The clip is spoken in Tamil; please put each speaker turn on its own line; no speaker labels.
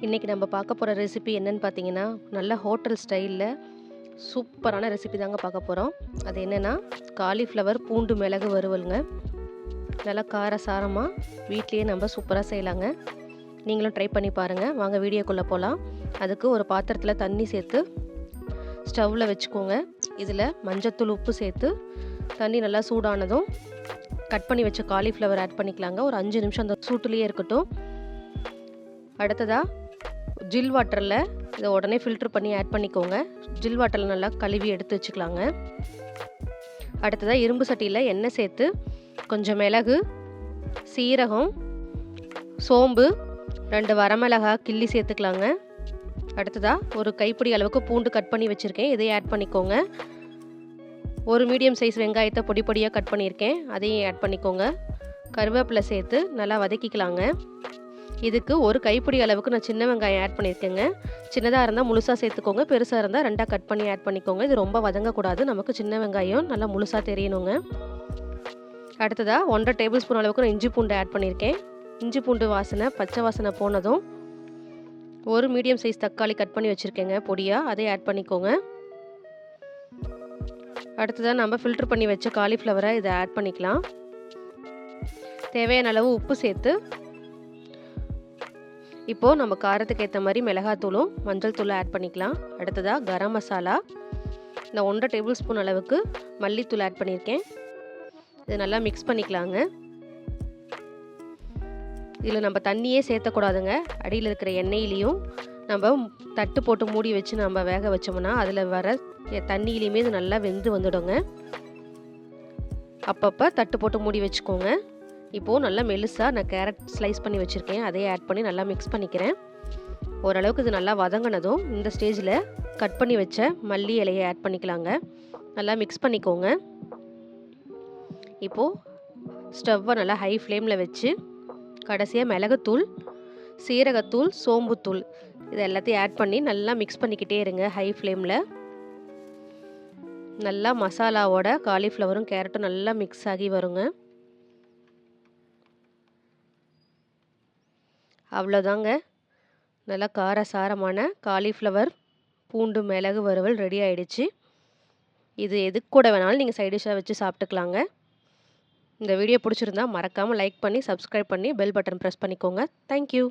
இன்றைக்கி நம்ம பார்க்க போகிற ரெசிபி என்னன்னு பார்த்தீங்கன்னா, நல்ல ஹோட்டல் ஸ்டைலில் சூப்பரான ரெசிபி தாங்க பார்க்க போகிறோம். அது என்னென்னா, காலிஃப்ளவர் பூண்டு மிளகு வறுவலுங்க. நல்லா காரசாரமாக வீட்லேயே நம்ம சூப்பராக செய்யலாங்க. நீங்களும் ட்ரை பண்ணி பாருங்கள். வாங்க வீடியோக்குள்ளே போகலாம். அதுக்கு ஒரு பாத்திரத்தில் தண்ணி சேர்த்து ஸ்டவ்வில் வச்சுக்கோங்க. இதில் மஞ்சத்தூள் உப்பு சேர்த்து தண்ணி நல்லா சூடானதும் கட் பண்ணி வச்ச காலிஃப்ளவர் ஆட் பண்ணிக்கலாங்க. ஒரு 5 நிமிஷம் அந்த சூட்டுலேயே இருக்கட்டும். அடுத்ததாக ஜில் வாட்டரில் இதை உடனே ஃபில்ட்ரு பண்ணி ஆட் பண்ணிக்கோங்க. ஜில் வாட்டரில் நல்லா கழுவி எடுத்து வச்சுக்கலாங்க. அடுத்ததாக இரும்பு சட்டியில் எண்ணெய் சேர்த்து கொஞ்சம் மிளகு, சீரகம், சோம்பு, 2 வரமிளகாய் கிள்ளி சேர்த்துக்கலாங்க. அடுத்ததாக ஒரு கைப்பிடி அளவுக்கு பூண்டு கட் பண்ணி வச்சுருக்கேன், இதையும் ஆட் பண்ணிக்கோங்க. ஒரு மீடியம் சைஸ் வெங்காயத்தை பொடி பொடியாக கட் பண்ணியிருக்கேன், அதையும் ஆட் பண்ணிக்கோங்க. கருவேப்பிலை சேர்த்து நல்லா வதக்கிக்கலாங்க. இதுக்கு ஒரு கைப்பிடி அளவுக்கு நான் சின்ன வெங்காயம் ஆட் பண்ணியிருக்கேங்க. சின்னதாக இருந்தால் முழுசாக சேர்த்துக்கோங்க, பெருசாக இருந்தால் 2 கட் பண்ணி ஆட் பண்ணிக்கோங்க. இது ரொம்ப வதங்கக்கூடாது, நமக்கு சின்ன வெங்காயம் நல்லா முழுசாக தெரியணுங்க. அடுத்ததாக 1.5 டேபிள் ஸ்பூன் அளவுக்கு நான் இஞ்சி பூண்டு ஆட் பண்ணியிருக்கேன். இஞ்சி பூண்டு வாசனை பச்சை வாசனை போனதும் ஒரு மீடியம் சைஸ் தக்காளி கட் பண்ணி வச்சுருக்கேங்க பொடியாக, அதை ஆட் பண்ணிக்கோங்க. அடுத்ததாக நம்ம ஃபில்ட்ரு பண்ணி வச்ச காலிஃப்ளவரை இதை ஆட் பண்ணிக்கலாம். தேவையான அளவு உப்பு சேர்த்து இப்போது நம்ம காரத்துக்கு ஏற்ற மாதிரி மிளகாத்தூளும் மஞ்சள் தூளும் ஆட் பண்ணிக்கலாம். அடுத்ததாக கரம் மசாலா, இந்த 1.5 டேபிள் ஸ்பூன் அளவுக்கு மல்லித்தூள் ஆட் பண்ணியிருக்கேன். இது நல்லா மிக்ஸ் பண்ணிக்கலாங்க. இதில் நம்ம தண்ணியே சேர்த்தக்கூடாதுங்க. அடியில் இருக்கிற எண்ணெயிலையும் நம்ம தட்டு போட்டு மூடி வச்சு நம்ம வேக வச்சோம்னா அதில் வர தண்ணியிலையுமே இது நல்லா வெந்து வந்துடுங்க. அப்பப்போ தட்டு போட்டு மூடி வச்சுக்கோங்க. இப்போது நல்லா மெல்லுசாக நான் கேரட் ஸ்லைஸ் பண்ணி வச்சுருக்கேன், அதையே ஆட் பண்ணி நல்லா மிக்ஸ் பண்ணிக்கிறேன். ஓரளவுக்கு இது நல்லா வதங்கினதும் இந்த ஸ்டேஜில் கட் பண்ணி வச்ச மல்லி இலையை ஆட் பண்ணிக்கலாங்க. நல்லா மிக்ஸ் பண்ணிக்கோங்க. இப்போது ஸ்டவ்வை நல்லா ஹை ஃப்ளேமில் வச்சு கடைசியாக மிளகுத்தூள், சீரகத்தூள், சோம்புத்தூள் இது எல்லாத்தையும் ஆட் பண்ணி நல்லா மிக்ஸ் பண்ணிக்கிட்டே இருங்க ஹை ஃப்ளேமில். நல்லா மசாலாவோட காலிஃப்ளவரும் கேரட்டும் நல்லா மிக்ஸ் ஆகி வருங்க. அவ்வளோதாங்க, நல்லா காரசாரமான காலிஃப்ளவர் பூண்டு மிளகு வறுவல் ரெடி ஆகிடுச்சு. இது எதுக்கு கூட வேணாலும் நீங்கள் சைட் டிஷ்ஷாக வச்சு சாப்பிட்டுக்கலாங்க. இந்த வீடியோ பிடிச்சிருந்தா மறக்காமல் லைக் பண்ணி சப்ஸ்கிரைப் பண்ணி பெல் பட்டன் ப்ரெஸ் பண்ணிக்கோங்க. தேங்க்யூ.